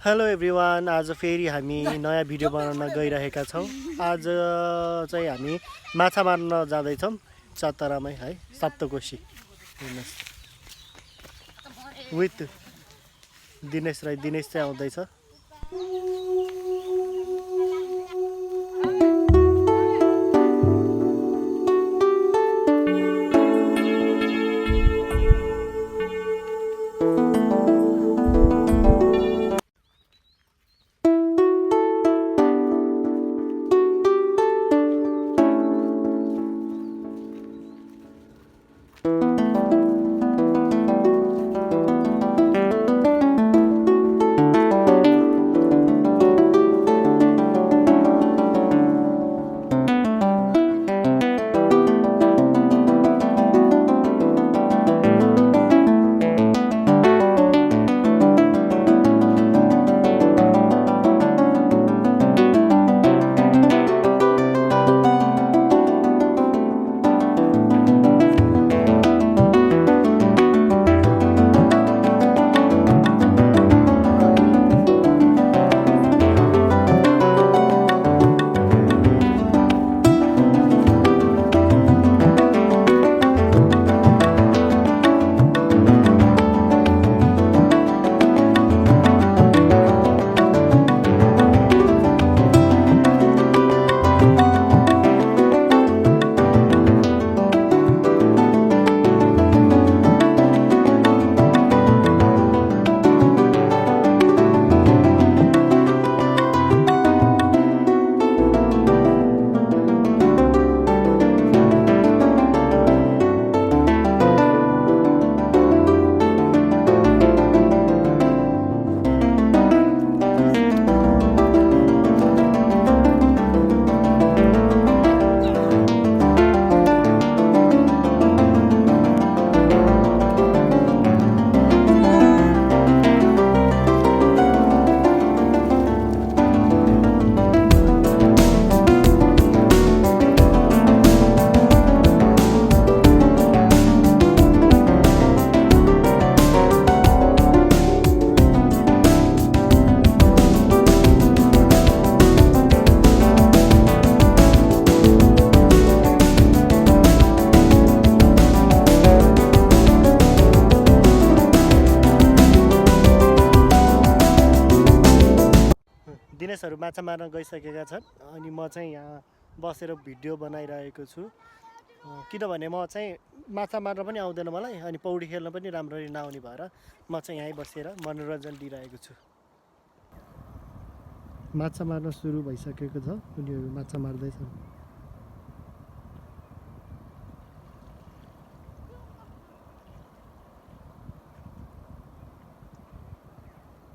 Hello everyone, आज फेरि हामी नयाँ भिडियो बनाउन गइरहेका छौँ। आज चाहिँ हामी माछा मार्न जाँदैछौँ चतरामै है, सप्तकोशी। हेर्नुहोस्, विथ दिनेश राई। दिनेश चाहिँ आउँदैछ। दिनेशहरू माछा मार्न गइसकेका छन् अनि म चाहिँ यहाँ बसेर भिडियो बनाइरहेको छु। किनभने म चाहिँ माछा मार्न पनि आउँदैन मलाई, अनि पौडी खेल्न पनि राम्ररी नआउने भएर म चाहिँ यहीँ बसेर मनोरञ्जन लिइरहेको छु। माछा मार्न सुरु भइसकेको छ, उनीहरू माछा मार्दैछन्।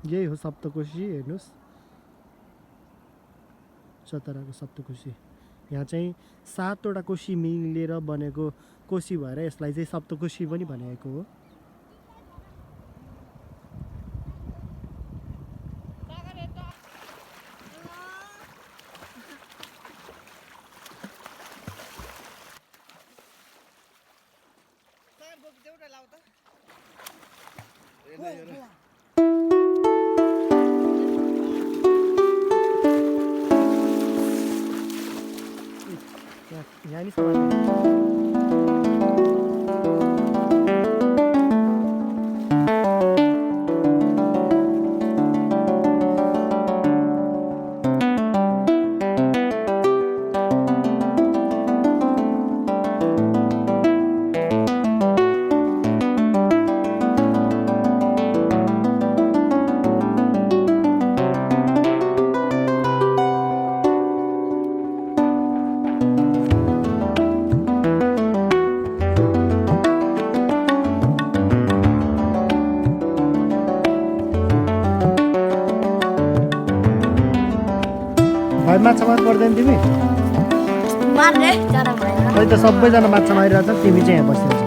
यही हो सप्तकोशी। हेर्नुहोस्, चतराको सप्तकोशी। यहाँ चाहिँ 7वटा कोशी मिलेर बनेको कोशी भएर यसलाई चाहिँ सप्तकोशी पनि भनेको हो। यहाँ नि भाइ माछा मार पर्दैन तिमी? मार्ने जाडो भएर। खै त सबैजना माछा मारिरहेछ, तिमी चाहिँ यहाँ बसिरहेछ।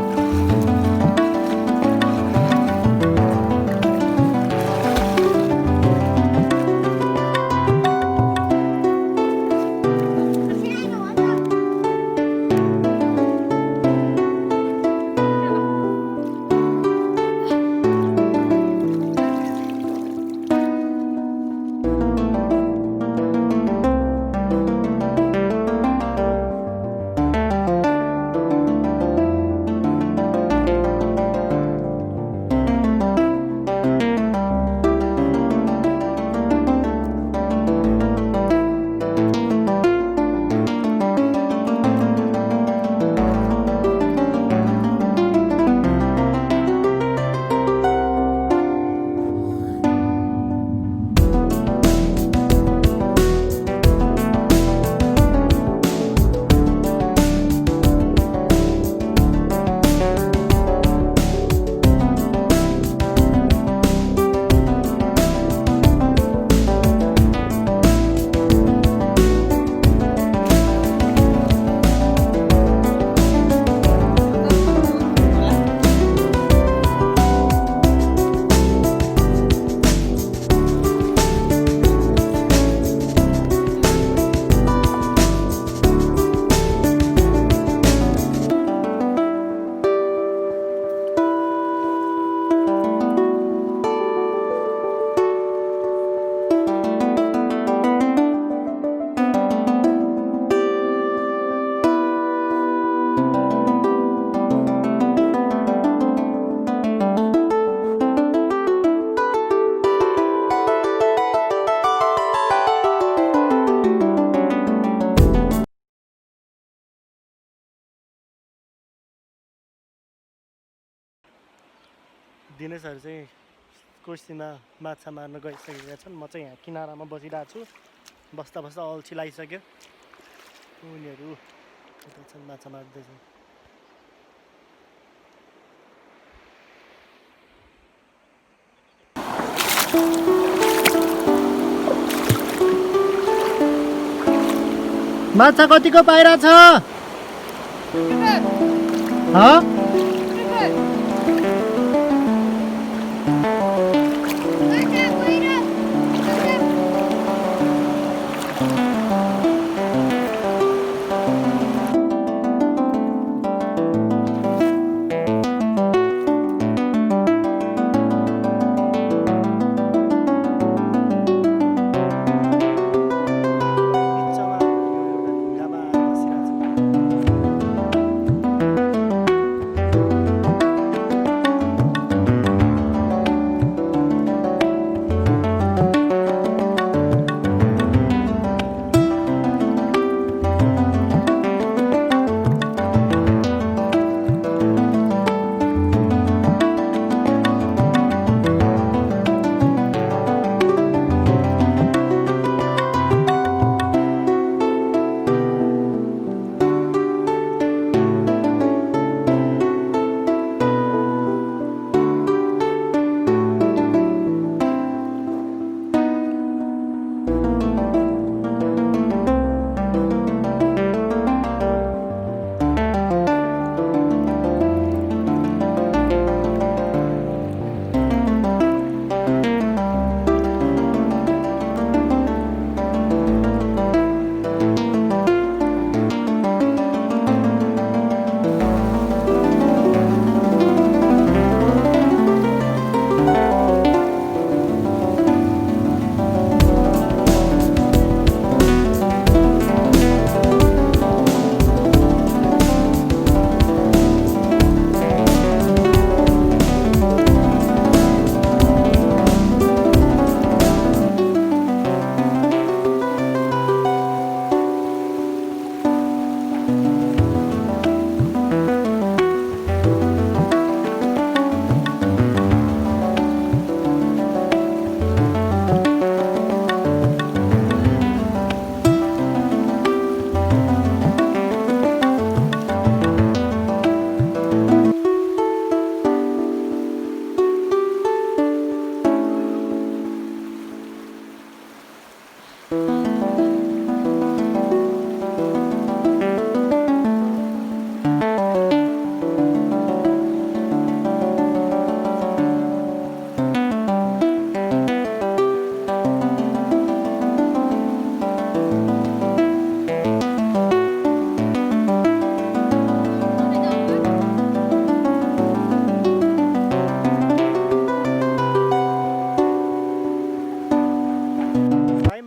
दिनेशहरू चाहिँ कोसीमा माछा मार्न गइसकेका छन्। म चाहिँ यहाँ किनारामा बसिरहेको छु। बस्दा बस्दा अल्छी लागिसक्यो। उनीहरू यता छन् माछा मार्दैछन्। माछा कतिको पाइरहेछ?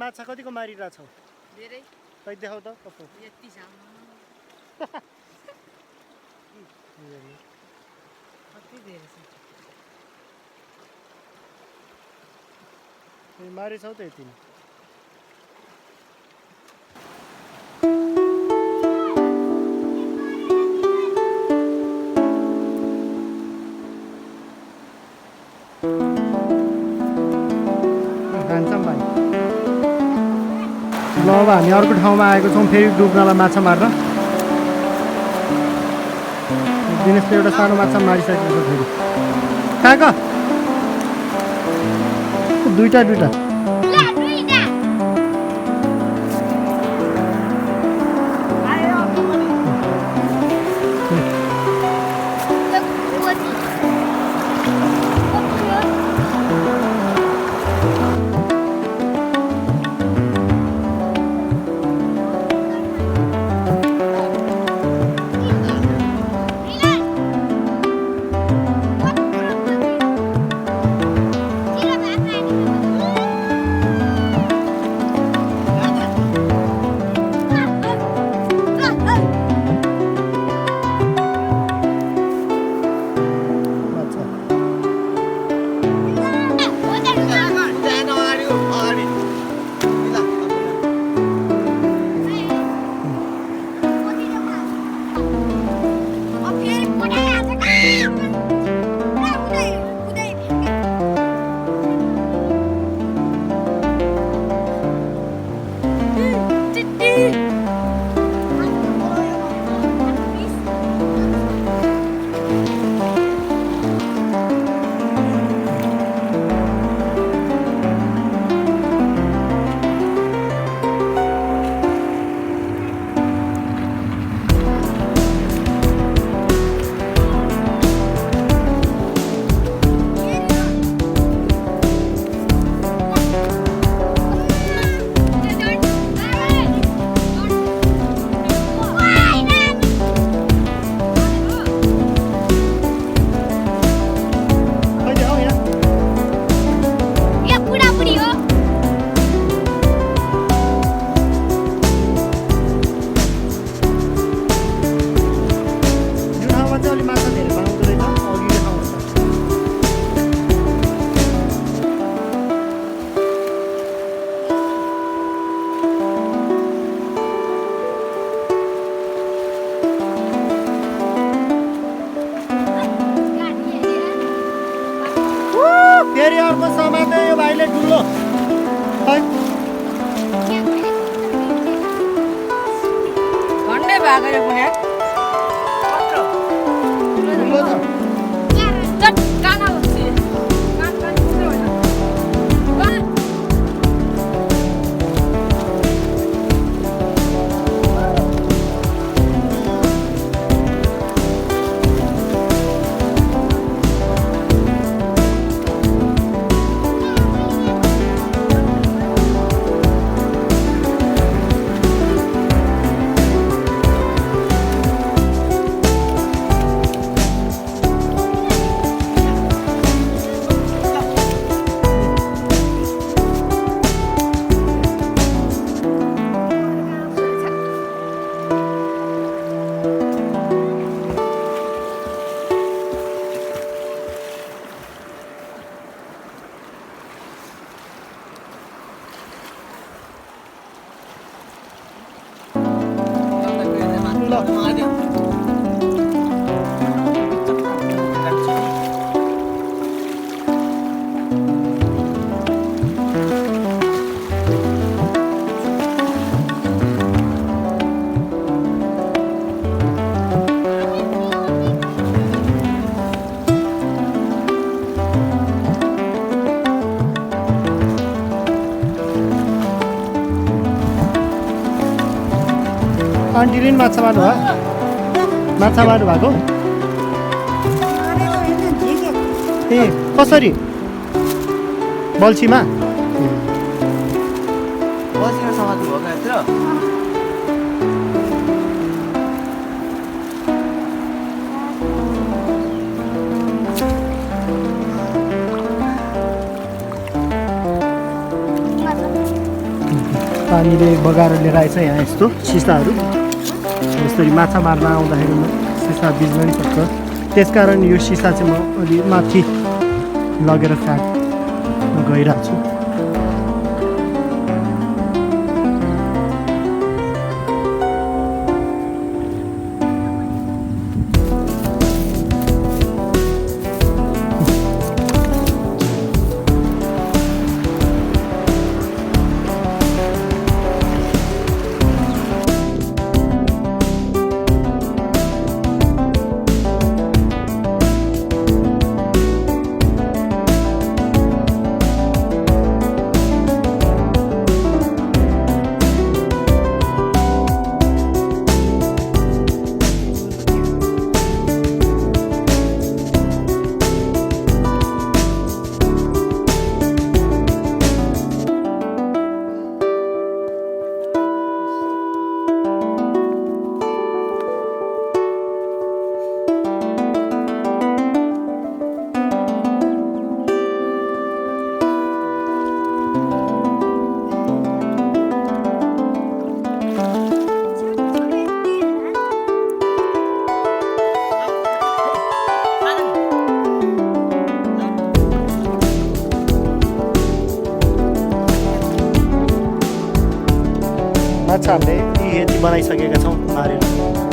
माछा कतिको मारिरहेछौ? धेरै। खै देखाउ त कस्तो। यति सानो। कति धेरै छ। मारिछौ त यति। खान्छौँ भाइ। ल अब हामी अर्को ठाउँमा आएको छौँ फेरि डुब्नलाई माछा मार्न। दिनेशले एउटा सानो माछा मारिसकेको छ फेरि। कहाँ दुईटा आन्टीले नि माछा मार्नु भयो माछा मार्नु भएको ए कसरी बल्छीमा बसेर समात्नु भएको यत्रो पानीले बगाएर लिएर आएछ यहाँ यस्तो सिसाहरू यसरी माछा मार्न आउँदाखेरि सिसा बिज्न नि सक्छ त्यसकारण यो सिसा चाहिँ म अलि माथि लगेर फ्याँक्न गइरहेको छु माछा हामीले यति बनाइसकेका छौँ मारेर